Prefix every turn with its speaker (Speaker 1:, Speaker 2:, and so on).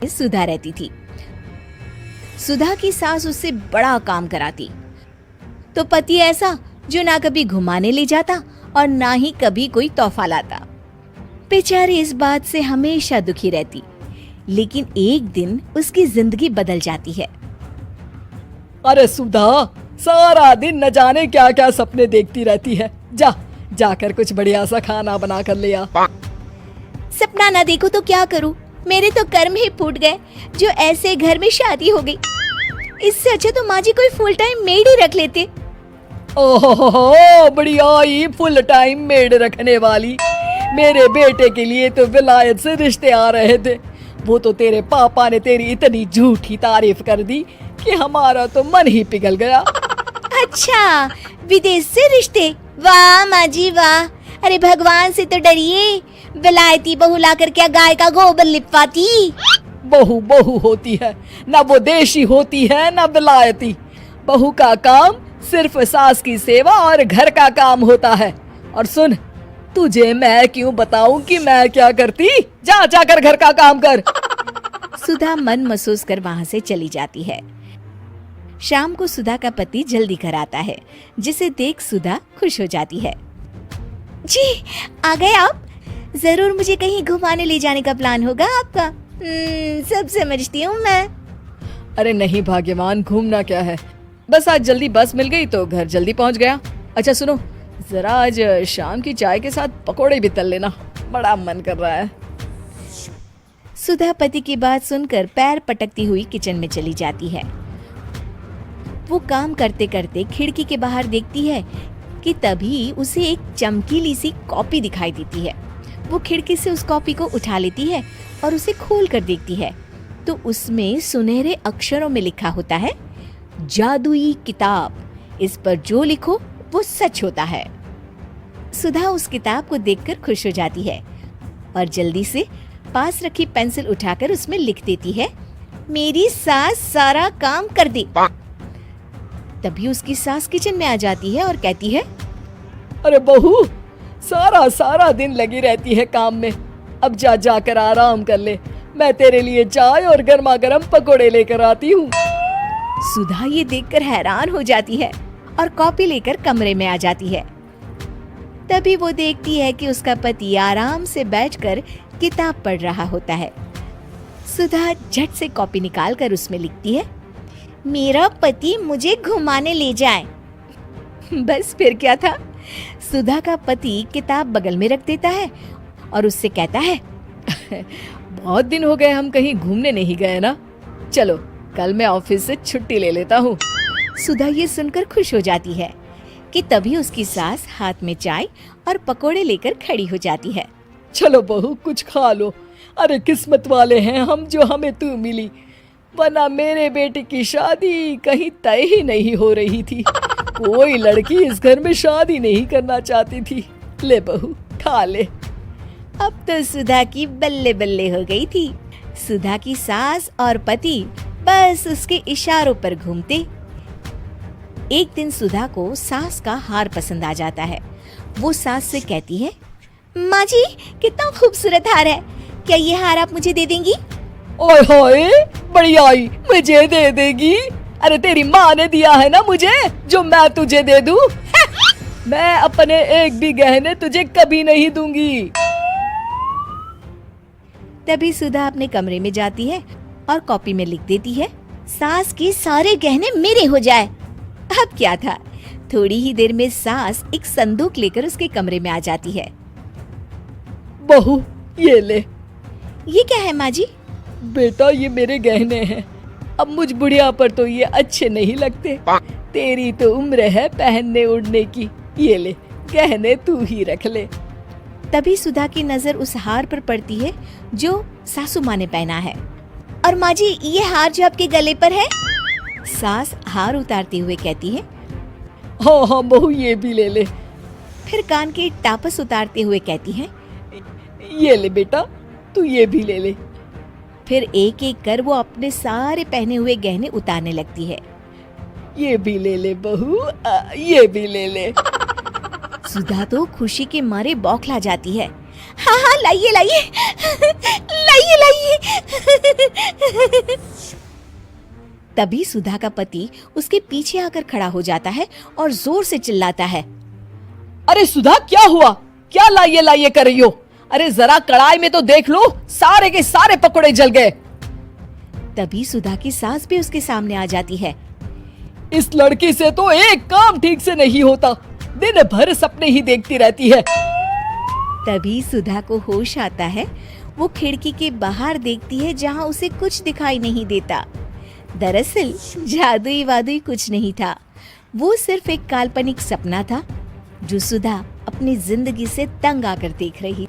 Speaker 1: सुधा रहती थी। सुधा की सास उससे बड़ा काम कराती, तो पति ऐसा जो ना कभी घुमाने ले जाता और ना ही कभी कोई तोहफा लाता। बेचारी इस बात से हमेशा दुखी रहती, लेकिन एक दिन उसकी जिंदगी बदल जाती है।
Speaker 2: अरे सुधा, सारा दिन न जाने क्या क्या सपने देखती रहती है। जाकर कुछ बढ़िया सा खाना बना कर ले आ।
Speaker 1: सपना ना देखो तो क्या करूं? मेरे तो कर्म ही फूट गए जो ऐसे घर में शादी हो गई। इससे अच्छा तो माँ जी कोई फुल टाइम मेड ही रख लेते।
Speaker 2: ओहो, बढ़िया ही फुल टाइम मेड रखने वाली। मेरे बेटे के लिए तो विलायत से रिश्ते आ रहे थे। वो तो तेरे पापा ने तेरी इतनी झूठी तारीफ कर दी कि हमारा तो मन ही पिघल गया।
Speaker 1: अच्छा, विदेश से रिश्ते? वाह माँ जी वाह। अरे भगवान से तो डरिए, विलायती बहू लाकर क्या गाय का गोबर लिपवाती?
Speaker 2: बहू बहू होती है, ना वो देशी होती है ना विलायती। बहू का काम सिर्फ सास की सेवा और घर का काम होता है। और सुन, तुझे मैं क्यों बताऊं कि मैं क्या करती? जाकर घर का काम कर।
Speaker 1: सुधा मन महसूस कर वहाँ से चली जाती है। शाम को सुधा का पति जल्दी घर आता है, जिसे देख सुधा खुश हो जाती है। जी, आ गए आप? जरूर मुझे कहीं घुमाने ले जाने का प्लान होगा आपका। सब समझती हूँ मैं।
Speaker 2: अरे नहीं भाग्यवान, घूमना क्या है, बस आज जल्दी बस मिल गई तो घर जल्दी पहुँच गया। अच्छा सुनो, जरा आज शाम की चाय के साथ पकोड़े भी तल लेना, बड़ा मन कर रहा है।
Speaker 1: सुधा पति की बात सुनकर पैर पटकती हुई किचन में चली जाती है। वो काम करते करते खिड़की के बाहर देखती है कि तभी उसे एक चमकीली सी कॉपी दिखाई देती है। वो खिड़की से उस कॉपी को उठा लेती है और उसे खोल कर देखती है तो उसमें सुनहरे अक्षरों में लिखा होता है, जादुई किताब, इस पर जो लिखो वो सच होता है। सुधा उस किताब को देखकर खुश हो जाती है और जल्दी से पास रखी पेंसिल उठाकर उसमें लिख देती है, मेरी सास सारा काम कर दे। तभी उसकी सास किचन में आ जाती है और कहती है,
Speaker 2: अरे बहू, सारा दिन लगी रहती है काम में, अब जाकर आराम कर ले। मैं तेरे लिए चाय और गर्मा गर्म पकोड़े लेकर आती हूँ।
Speaker 1: सुधा ये देखकर हैरान हो जाती है और कॉपी लेकर कमरे में आ जाती है। तभी वो देखती है कि उसका पति आराम से बैठकर किताब पढ़ रहा होता है। सुधा झट से कॉपी निकालकर उसमें लिखती है, मेरा पति मुझे घुमाने ले जाए। बस फिर क्या था, सुधा का पति किताब बगल में रख देता है और उससे कहता है,
Speaker 2: बहुत दिन हो गए हम कहीं घूमने नहीं गए ना, चलो कल मैं ऑफिस से छुट्टी ले लेता हूँ।
Speaker 1: सुधा ये सुनकर खुश हो जाती है कि तभी उसकी सास हाथ में चाय और पकोड़े लेकर खड़ी हो जाती है।
Speaker 2: चलो बहू, कुछ खा लो। अरे किस्मत वाले हैं हम जो हमें तू मिली, वरना मेरे बेटे की शादी कहीं तय ही नहीं हो रही थी। कोई लड़की इस घर में शादी नहीं करना चाहती थी। ले बहू, खा ले।
Speaker 1: अब तो सुधा की बल्ले बल्ले हो गई थी। सुधा की सास और पति बस उसके इशारों पर घूमते। एक दिन सुधा को सास का हार पसंद आ जाता है। वो सास से कहती है, माँ जी कितना खूबसूरत हार है, क्या ये हार आप मुझे दे देंगी?
Speaker 2: ओए होए, बढ़िया ही, मुझे दे देगी? अरे तेरी माँ ने दिया है ना मुझे, जो मैं तुझे दे दूं? मैं अपने एक भी गहने तुझे कभी नहीं दूंगी।
Speaker 1: तभी सुधा अपने कमरे में जाती है और कॉपी में लिख देती है, सास के सारे गहने मेरे हो जाए। अब क्या था, थोड़ी ही देर में सास एक संदूक लेकर उसके कमरे में आ जाती है।
Speaker 2: बहू ये ले।
Speaker 1: ये क्या है माँ जी?
Speaker 2: बेटा ये मेरे गहने हैं, अब मुझ बुढ़िया पर तो ये अच्छे नहीं लगते। तेरी तो उम्र है पहनने उड़ने की, ये ले गहने तू ही रख ले।
Speaker 1: तभी सुधा की नजर उस हार पर पड़ती है जो सासू माँ ने पहना है। और माँ जी ये हार जो आपके गले पर है? सास हार उतारते हुए कहती है,
Speaker 2: हाँ बहू ये भी ले ले।
Speaker 1: फिर कान के टापस उतारते हुए कहती है,
Speaker 2: ये ले बेटा, तू ये भी ले ले।
Speaker 1: फिर एक एक कर वो अपने सारे पहने हुए गहने उतारने लगती है।
Speaker 2: ये भी ले ले बहू, ये भी ले ले।
Speaker 1: सुधा तो खुशी के मारे बौखला जाती है। हाँ लाइए लाइए लाइए लाइए। तभी सुधा का पति उसके पीछे आकर खड़ा हो जाता है और जोर से चिल्लाता है।
Speaker 2: अरे सुधा, क्या हुआ? क्या लाइए लाइए कर रही हो? अरे जरा कढ़ाई में तो देख लो, सारे के सारे पकोड़े जल गए।
Speaker 1: तभी सुधा की सास भी उसके सामने आ जाती है।
Speaker 2: इस लड़की से तो एक काम ठीक से नहीं होता, दिन भर सपने ही देखती रहती है।
Speaker 1: तभी सुधा को होश आता है। वो खिड़की के बाहर देखती है जहाँ उसे कुछ दिखाई नहीं देता। दरअसल जादुई वादुई कुछ नहीं था, वो सिर्फ एक काल्पनिक सपना था जो सुधा अपनी जिंदगी से तंग आकर देख रही।